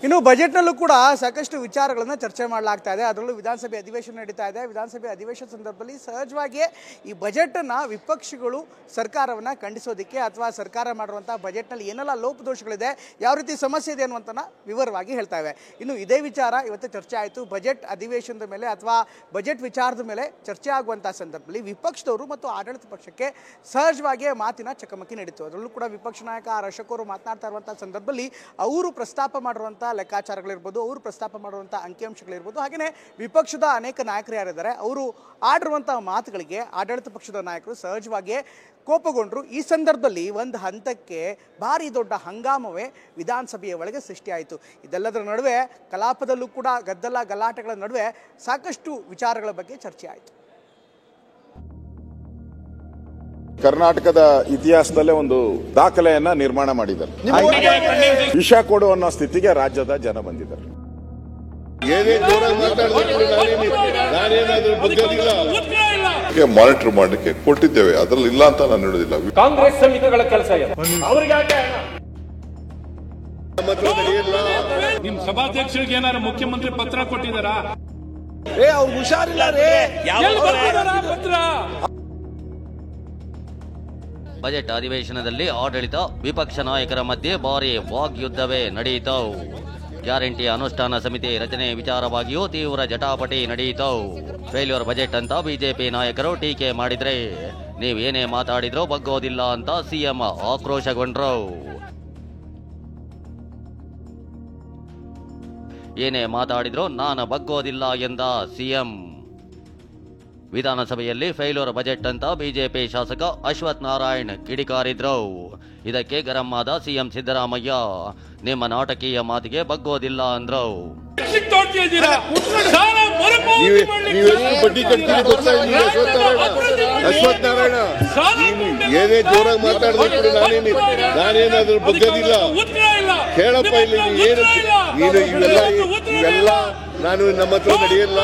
ಇನ್ನು ಬಜೆಟ್ನಲ್ಲೂ ಕೂಡ ಸಾಕಷ್ಟು ವಿಚಾರಗಳನ್ನು ಚರ್ಚೆ ಮಾಡಲಾಗ್ತಾ ಇದೆ. ಅದರಲ್ಲೂ ವಿಧಾನಸಭೆ ಅಧಿವೇಶನ ನಡೀತಾ ಇದೆ. ವಿಧಾನಸಭೆ ಅಧಿವೇಶನ ಸಂದರ್ಭದಲ್ಲಿ ಸಹಜವಾಗಿಯೇ ಈ ಬಜೆಟನ್ನು ವಿಪಕ್ಷಗಳು ಸರ್ಕಾರವನ್ನು ಖಂಡಿಸೋದಕ್ಕೆ ಅಥವಾ ಸರ್ಕಾರ ಮಾಡಿರುವಂಥ ಬಜೆಟ್ನಲ್ಲಿ ಏನೆಲ್ಲ ಲೋಪದೋಷಗಳಿದೆ, ಯಾವ ರೀತಿ ಸಮಸ್ಯೆ ಇದೆ ಅನ್ನುವಂಥನ್ನ ವಿವರವಾಗಿ ಹೇಳ್ತಾ ಇವೆ. ಇನ್ನು ಇದೇ ವಿಚಾರ ಇವತ್ತು ಚರ್ಚೆ ಆಯಿತು. ಬಜೆಟ್ ಅಧಿವೇಶನದ ಮೇಲೆ ಅಥವಾ ಬಜೆಟ್ ವಿಚಾರದ ಮೇಲೆ ಚರ್ಚೆ ಆಗುವಂಥ ಸಂದರ್ಭದಲ್ಲಿ ವಿಪಕ್ಷದವರು ಮತ್ತು ಆಡಳಿತ ಪಕ್ಷಕ್ಕೆ ಸಹಜವಾಗಿಯೇ ಮಾತಿನ ಚಕಮಕಿ ನಡೀತು. ಅದರಲ್ಲೂ ಕೂಡ ವಿಪಕ್ಷ ನಾಯಕ ಆರ್ ಅಶೋಕ್ ಅವರು ಮಾತನಾಡ್ತಾ ಇರುವಂಥ ಸಂದರ್ಭದಲ್ಲಿ ಅವರು ಪ್ರಸ್ತಾಪ ಮಾಡಿರುವಂಥ ಲೆಕ್ಕಾಚಾರಗಳಿರ್ಬೋದು, ಅವರು ಪ್ರಸ್ತಾಪ ಮಾಡುವಂಥ ಅಂಕಿಅಂಶಗಳಿರ್ಬೋದು, ಹಾಗೆಯೇ ವಿಪಕ್ಷದ ಅನೇಕ ನಾಯಕರು ಯಾರಿದ್ದಾರೆ ಅವರು ಆಡಿರುವಂಥ ಮಾತುಗಳಿಗೆ ಆಡಳಿತ ಪಕ್ಷದ ನಾಯಕರು ಸಹಜವಾಗಿಯೇ ಕೋಪಗೊಂಡರು. ಈ ಸಂದರ್ಭದಲ್ಲಿ ಒಂದು ಹಂತಕ್ಕೆ ಭಾರಿ ದೊಡ್ಡ ಹಂಗಾಮವೇ ವಿಧಾನಸಭೆಯ ಒಳಗೆ ಸೃಷ್ಟಿಯಾಯಿತು. ಇದೆಲ್ಲದರ ನಡುವೆ ಕಲಾಪದಲ್ಲೂ ಕೂಡ ಗದ್ದಲ ಗಲಾಟೆಗಳ ನಡುವೆ ಸಾಕಷ್ಟು ವಿಚಾರಗಳ ಬಗ್ಗೆ ಚರ್ಚೆ ಆಯಿತು. ಕರ್ನಾಟಕದ ಇತಿಹಾಸದಲ್ಲೇ ಒಂದು ದಾಖಲೆಯನ್ನ ನಿರ್ಮಾಣ ಮಾಡಿದ್ದಾರೆ. ವಿಷ ಕೊಡು ಅನ್ನೋ ಸ್ಥಿತಿಗೆ ರಾಜ್ಯದ ಜನ ಬಂದಿದ್ದಾರೆ. ಮಾನಿಟರ್ ಮಾಡಲಿಕ್ಕೆ ಕೊಟ್ಟಿದ್ದೇವೆ, ಅದರಲ್ಲಿ ಇಲ್ಲ ಅಂತ ನಾನು ಹೇಳೋದಿಲ್ಲ. ಕಾಂಗ್ರೆಸ್ ಸಮಿತಿಗಳ ಕೆಲಸ ನಿಮ್ ಸಭಾಧ್ಯಕ್ಷರಿಗೆ ಏನಾದ್ರು ಮುಖ್ಯಮಂತ್ರಿ ಪತ್ರ ಕೊಟ್ಟಿದ್ದಾರಾ? ಅವ್ರು ಹುಷಾರಿಲ್ಲ ಪತ್ರ. ಬಜೆಟ್ ಅಧಿವೇಶನದಲ್ಲಿ ಆಡಳಿತ ವಿಪಕ್ಷ ನಾಯಕರ ಮಧ್ಯೆ ಭಾರಿ ವಾಗ್ಯುದ್ಧವೇ ನಡೆಯಿತು. ಗ್ಯಾರಂಟಿ ಅನುಷ್ಠಾನ ಸಮಿತಿ ರಚನೆ ವಿಚಾರವಾಗಿಯೂ ತೀವ್ರ ಜಟಾಪಟಿ ನಡೆಯಿತು. ಫೇಲ್ಯೂರ್ ಬಜೆಟ್ ಅಂತ ಬಿಜೆಪಿ ನಾಯಕರು ಟೀಕೆ ಮಾಡಿದ್ರೆ, ನೀವೇನೇ ಮಾತಾಡಿದ್ರೂ ಬಗ್ಗೋದಿಲ್ಲ ಅಂತ ಸಿಎಂ ಆಕ್ರೋಶಗೊಂಡ್ರು. ಏನೇ ಮಾತಾಡಿದ್ರೂ ನಾನು ಬಗ್ಗೋದಿಲ್ಲ ಎಂದ ಸಿಎಂ. ವಿಧಾನಸಭೆಯಲ್ಲಿ ಫೇಲ್ಯೂರ್ ಬಜೆಟ್ ಅಂತ ಬಿಜೆಪಿ ಶಾಸಕ ಅಶ್ವಥ್ ನಾರಾಯಣ್ ಕಿಡಿಕಾರಿದ್ರು. ಇದಕ್ಕೆ ಗರಂ ಆದ ಸಿಎಂ ಸಿದ್ದರಾಮಯ್ಯ, ನಿಮ್ಮ ನಾಟಕೀಯ ಮಾತಿಗೆ ಬಗ್ಗೋದಿಲ್ಲ ಅಂದ್ರು. ಅಶ್ವಥ್ ನಾರಾಯಣ, ಏನೇ ಜೋರಾಗಿ ಮಾತಾಡಬೇಕು, ನಾನೇನಾದ್ರೂ ಬಗ್ಗೋದಿಲ್ಲ ಹೇಳಪ್ಪ. ಇಲ್ಲಿ ನೀನು ಇವೆಲ್ಲ ನಾನು ನಮ್ಮ ಹತ್ರ ನಡೆಯಲ್ಲ.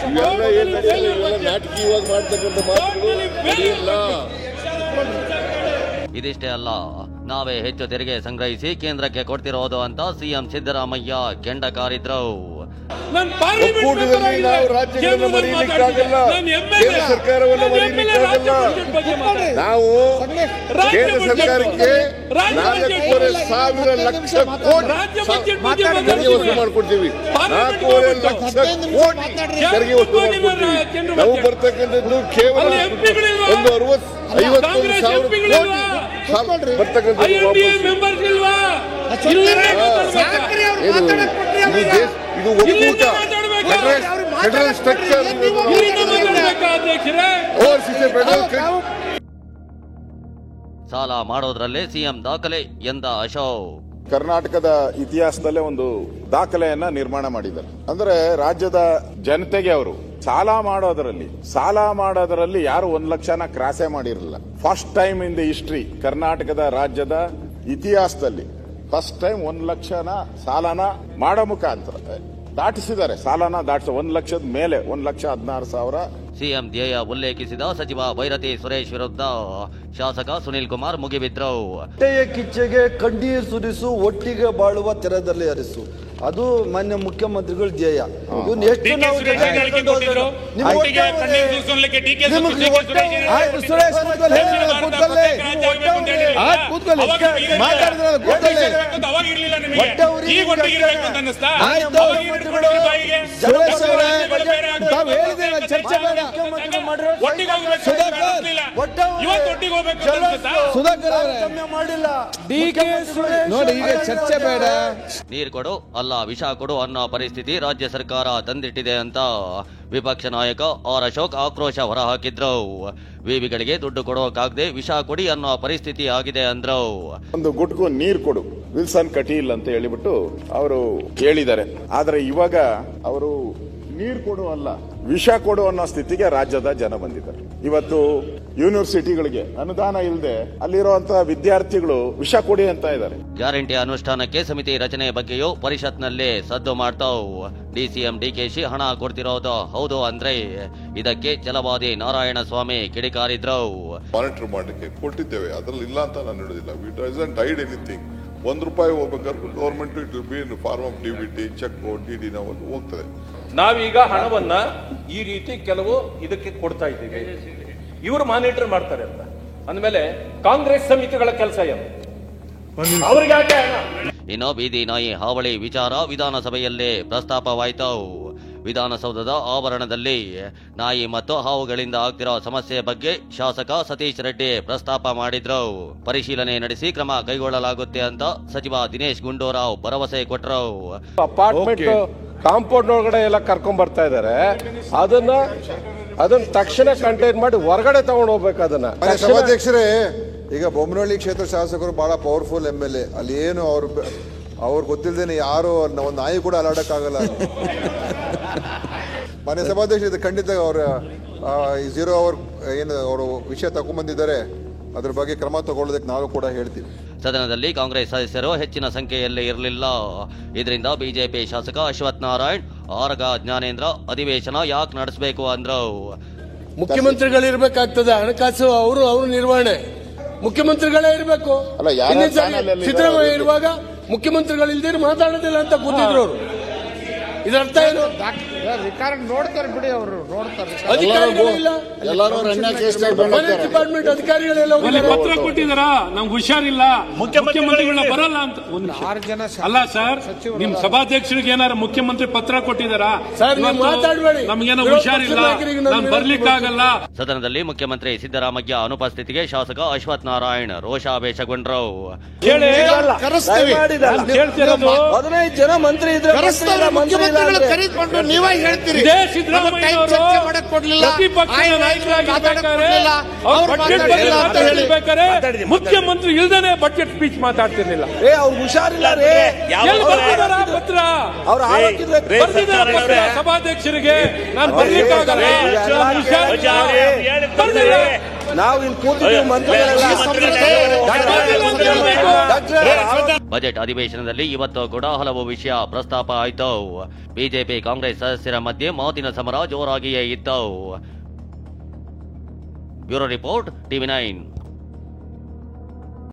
ಇವೆಲ್ಲ ಏನ್ ನಡೆಯಲ್ಲ, ನಾಟಕೀಯವಾಗಿ ಮಾಡ್ತಕ್ಕಂಥ ಮಾತುಗಳು ನಡೆಯಲ್ಲ. ಇದಿಷ್ಟೇ ಅಲ್ಲ, ನಾವೇ ಹೆಚ್ಚು ತೆರಿಗೆ ಸಂಗ್ರಹಿಸಿ ಕೇಂದ್ರಕ್ಕೆ ಕೊಡ್ತಿರೋದು ಅಂತ ಸಿಎಂ ಸಿದ್ದರಾಮಯ್ಯ ಕೆಂಡ ಕಾರಿದ್ರು. ಒಕ್ಕೂಟದಲ್ಲಿ ನಾವು ರಾಜ್ಯಗಳನ್ನು ಮರೆಯಲಿಕ್ಕಾಗಲ್ಲ, ಕೇಂದ್ರ ಸರ್ಕಾರವನ್ನು ಮರೆಯಲಿಕ್ಕಾಗಲ್ಲ. ನಾವು ಕೇಂದ್ರ ಸರ್ಕಾರಕ್ಕೆ 4,500,000 ಲಕ್ಷ ಕೋಟಿ ತೆರಿಗೆ ವಸೂಲು ಮಾಡ್ಕೊಡ್ತೀವಿ. 4,500,000 ಲಕ್ಷ ಕೋಟಿ ತೆರಿಗೆ ವಸೂಲು ಮಾಡ್ಕೊಡ್ತೀವಿ. ನಾವು ಬರ್ತಕ್ಕಂಥದ್ದು ಕೇವಲ ಒಂದು 51,000 ಕೋಟಿ ಬರ್ತಕ್ಕಂಥದ್ದು. ಇದು ಒಕ್ಕೂಟ, ಫೆಡರಲ್ ಸ್ಟ್ರಕ್ಚರ್, ಸಾಲ ಮಾಡೋದ್ರಲ್ಲೇ ಸಿಎಂ ದಾಖಲೆ ಎಂದ ಅಶೋಕ್. ಕರ್ನಾಟಕದ ಇತಿಹಾಸದಲ್ಲೇ ಒಂದು ದಾಖಲೆಯನ್ನ ನಿರ್ಮಾಣ ಮಾಡಿದ್ದಾರೆ. ಅಂದ್ರೆ ರಾಜ್ಯದ ಜನತೆಗೆ ಅವರು ಸಾಲ ಮಾಡೋದರಲ್ಲಿ ಯಾರು 1 ಲಕ್ಷನ ಕ್ರಾಸೇ ಮಾಡಿರಲಿಲ್ಲ. First time in the history, ಕರ್ನಾಟಕದ ರಾಜ್ಯದ ಇತಿಹಾಸದಲ್ಲಿ ಫಸ್ಟ್ ಟೈಮ್ 1 ಲಕ್ಷನ ಸಾಲನ ಮಾಡೋ ಮುಖಾಂತರ ದಾಟಿಸಿದ್ದಾರೆ. ಸಾಲನ ದಾಟಿಸ 1 ಲಕ್ಷದ ಮೇಲೆ 1,16,000. ಸಿಎಂ ಧ್ಯೇಯ ಉಲ್ಲೇಖಿಸಿದ ಸಚಿವ ಭೈರತಿ ಸುರೇಶ್ ವಿರುದ್ಧ ಶಾಸಕ ಸುನಿಲ್ ಕುಮಾರ್ ಮುಗಿಬಿದ್ರು. ಹೊಟ್ಟೆಯ ಕಿಚ್ಚೆಗೆ ಕಣ್ಣೀರು ಸುರಿಸು, ಒಟ್ಟಿಗೆ ಬಾಳುವ ತೆರದಲ್ಲಿ ಹರಿಸು, ಅದು ಮಾನ್ಯ ಮುಖ್ಯಮಂತ್ರಿಗಳ ಧ್ಯೇಯ. ನೀರು ಕೊಡು ಅಲ್ಲ ವಿಷ ಕೊಡು ಅನ್ನೋ ಪರಿಸ್ಥಿತಿ ರಾಜ್ಯ ಸರ್ಕಾರ ತಂದಿಟ್ಟಿದೆ ಅಂತ ವಿಪಕ್ಷ ನಾಯಕ ಆರ್ ಅಶೋಕ್ ಆಕ್ರೋಶ ಹೊರಹಾಕಿದ್ರು. ವಿವಿಗಳಿಗೆ ದುಡ್ಡು ಕೊಡೋಕಾಗದೆ ವಿಷ ಕೊಡಿ ಅನ್ನೋ ಪರಿಸ್ಥಿತಿ ಆಗಿದೆ ಅಂದ್ರು. ಒಂದು ಗುಟ್ಕು ನೀರು ಕೊಡು, ವಿಲ್ಸನ್ ಕಟೀಲ್ ಅಂತ ಹೇಳಿಬಿಟ್ಟು ಅವರು ಹೇಳಿದ್ದಾರೆ. ಆದ್ರೆ ಇವಾಗ ಅವರು ನೀರು ಕೊಡು ಅಲ್ಲ ವಿಷ ಕೊಡು ಅನ್ನೋ ಸ್ಥಿತಿಗೆ ರಾಜ್ಯದ ಜನ ಬಂದಿದ್ದಾರೆ. ಇವತ್ತು ಯೂನಿವರ್ಸಿಟಿಗಳಿಗೆ ಅನುದಾನ ಇಲ್ಲದೆ ಅಲ್ಲಿರುವಂತಹ ವಿದ್ಯಾರ್ಥಿಗಳು ವಿಷ ಕೊಡಿ ಅಂತ ಇದ್ದಾರೆ. ಗ್ಯಾರಂಟಿ ಅನುಷ್ಠಾನಕ್ಕೆ ಸಮಿತಿ ರಚನೆ ಬಗ್ಗೆಯೂ ಪರಿಷತ್ನಲ್ಲಿ ಸದ್ದು ಮಾಡ್ತಾವ್. ಡಿಸಿಎಂ ಡಿಕೆಶಿ ಹಣ ಕೊಡ್ತಿರೋದು ಹೌದು ಅಂದ್ರೆ ಇದಕ್ಕೆ ಛಲವಾದಿ ನಾರಾಯಣ ಸ್ವಾಮಿ ಕಿಡಿಕಾರಿದ್ರು. ಮಾನಿಟರ್ ಮಾಡಲಿಕ್ಕೆ ಕೊಟ್ಟಿದ್ದೇವೆ, ಅದರಲ್ಲಿ ಇಲ್ಲ ಅಂತ ನಾನು ಹೇಳೋದಿಲ್ಲ. V doesn't hide anything. ₹1 ಹೋಗ್ಬೇಕಾದ್ರೆ government it will be in form of DBT check DD ನಾವು ಹೋಗ್ತದೆ. ನಾವೀಗ ಹಣವನ್ನ ಈ ರೀತಿ ಕೆಲವು ಇದಕ್ಕೆ ಕೊಡ್ತಾ ಇದ್ದೀವಿ, ಇವರು ಮಾನಿಟರ್ ಮಾಡ್ತಾರೆ ಅಂತ ಅಂದಮೇಲೆ ಕಾಂಗ್ರೆಸ್ ಸಮಿತಿಗಳ ಕೆಲಸ ಏನು? ಅವ್ರಿಗೆ ಯಾಕೆ ಹಣ? ಇನ್ನು ಬೀದಿ ನಾಯಿ ಹಾವಳಿ ವಿಚಾರ ವಿಧಾನಸಭೆಯಲ್ಲೇ ಪ್ರಸ್ತಾಪವಾಯಿತು. ವಿಧಾನಸೌಧದ ಆವರಣದಲ್ಲಿ ನಾಯಿ ಮತ್ತು ಹಾವುಗಳಿಂದ ಆಗ್ತಿರೋ ಸಮಸ್ಯೆ ಬಗ್ಗೆ ಶಾಸಕ ಸತೀಶ್ ರೆಡ್ಡಿ ಪ್ರಸ್ತಾಪ ಮಾಡಿದ್ರು. ಪರಿಶೀಲನೆ ನಡೆಸಿ ಕ್ರಮ ಕೈಗೊಳ್ಳಲಾಗುತ್ತೆ ಅಂತ ಸಚಿವ ದಿನೇಶ್ ಗುಂಡೂರಾವ್ ಭರವಸೆ ಕೊಟ್ಟರು. ಅಪಾರ್ಟ್ಮೆಂಟ್ ಕಾಂಪೌಂಡ್ ಒಳಗಡೆ ಎಲ್ಲ ಕರ್ಕೊಂಡ್ ಬರ್ತಾ ಇದಾರೆ, ಅದನ್ನ ತಕ್ಷಣ ಕಂಟೈನ್ ಮಾಡಿ ಹೊರಗಡೆ ತಗೊಂಡು ಹೋಗ್ಬೇಕು. ಅದನ್ನ ಸಭಾಧ್ಯಕ್ಷರೇ, ಈಗ ಬೊಮ್ಮನಹಳ್ಳಿ ಕ್ಷೇತ್ರ ಶಾಸಕರು ಬಹಳ ಪವರ್ಫುಲ್ MLA, ಅಲ್ಲಿ ಏನು ಅವ್ರು ಗೊತ್ತಿಲ್ಲದೇನೆ ಯಾರು ಒಂದು ನಾಯಿ ಕೂಡ ಅಲಾಡಕ್ಕಾಗಲ್ಲ. ಮನೆ ಸಭಾಧ್ಯಕ್ಷ ಇದು ಖಂಡಿತ ಅವರ 0 ಅವರ್ ಏನು ಅವರು ವಿಷಯ ತಗೊಂಡ್ಬಂದಿದ್ದಾರೆ, ಅದ್ರ ಬಗ್ಗೆ ಕ್ರಮ ತಗೊಳ್ಳೋದಕ್ಕೆ ನಾವು ಕೂಡ ಹೇಳ್ತೀವಿ. ಸದನದಲ್ಲಿ ಕಾಂಗ್ರೆಸ್ ಸದಸ್ಯರು ಹೆಚ್ಚಿನ ಸಂಖ್ಯೆಯಲ್ಲಿ ಇರಲಿಲ್ಲ. ಇದರಿಂದ ಬಿಜೆಪಿ ಶಾಸಕ ಅಶ್ವಥ್ ನಾರಾಯಣ್, ಆರಗ ಜ್ಞಾನೇಂದ್ರ ಅಧಿವೇಶನ ಯಾಕೆ ನಡೆಸಬೇಕು ಅಂದ್ರು. ಮುಖ್ಯಮಂತ್ರಿಗಳಿರ್ಬೇಕಾಗ್ತದೆ, ಹಣಕಾಸು ಅವರು ನಿರ್ವಹಣೆ ಮುಖ್ಯಮಂತ್ರಿಗಳೇ ಇರಬೇಕು. ಸಿದ್ದರಾಮಯ್ಯ ಇರುವಾಗ ಮುಖ್ಯಮಂತ್ರಿಗಳಿಲ್ದೇ ಮಾತಾಡೋದಿಲ್ಲ ಅಂತ ಕೂತಿದ್ರು ಅವರು. ಇದರ್ಥ ಏನು? ನೋಡ್ತಾರೆ ಬಿಡಿ, ಅವರು ನೋಡ್ತಾರೆ. ಅಧಿಕಾರಿಗಳಿಲ್ಲ, ಡಿಪಾರ್ಟ್ಮೆಂಟ್ ಅಧಿಕಾರಿಗಳೆಲ್ಲ ಪತ್ರ ಕೊಟ್ಟಿದಾರ, ನಮ್ಗೆ ಹುಷಾರಿಲ್ಲ, ಮುಖ್ಯಮಂತ್ರಿಗಳನ್ನ ಬರಲ್ಲ ಅಂತ. 6 ಜನ ಅಲ್ಲ ಸರ್, ನಿಮ್ ಸಭಾಧ್ಯಕ್ಷರಿಗೆ ಏನಾರ ಮುಖ್ಯಮಂತ್ರಿ ಪತ್ರ ಕೊಟ್ಟಿದಾರ? ಮಾತಾಡಬೇಡಿ, ನಮ್ಗೇನೋ ಹುಷಾರಿಲ್ಲ, ನಾನು ಬರ್ಲಿಕ್ಕಾಗಲ್ಲ. ಸದನದಲ್ಲಿ ಮುಖ್ಯಮಂತ್ರಿ ಸಿದ್ದರಾಮಯ್ಯ ಅನುಪಸ್ಥಿತಿಗೆ ಶಾಸಕ ಅಶ್ವಥ್ ನಾರಾಯಣ್ ರೋಷಾವೇಶಗೊಂಡ್ರು. 15 ಜನ ಮಂತ್ರಿ ಇದ್ರೆ ಕರೆದುಕೊಂಡು ನೀವೇ ಹೇಳ್ತೀರಿ ಮುಖ್ಯಮಂತ್ರಿ ಇಲ್ದೇನೆ ಬಜೆಟ್ ಸ್ಪೀಚ್ ಮಾತಾಡ್ತಿರ್ಲಿಲ್ಲ. ಅವ್ರು ಹುಷಾರಿಲ್ಲ ರೇ, ಪತ್ರ ಅವ್ರ ಸಭಾಧ್ಯಕ್ಷರಿಗೆ ನಾನು ಬರ್ಲಿಕ್ಕಾಗಲ್ಲ, ನಾವು ಇಲ್ಲಿ ಕೂತಿದ್ದೀವಿ ಮಂತ್ರಿಗಳೆಲ್ಲ. ಬಜೆಟ್ ಅಧಿವೇಶನದಲ್ಲಿ ಇವತ್ತು ಕೂಡ ಹಲವು ವಿಷಯ ಪ್ರಸ್ತಾಪ ಆಯಿತು. ಬಿಜೆಪಿ ಕಾಂಗ್ರೆಸ್ ಸದಸ್ಯರ ಮಧ್ಯೆ ಮಾತಿನ ಸಮರ ಜೋರಾಗಿಯೇ ಇತ್ತು. Bureau report, TV9.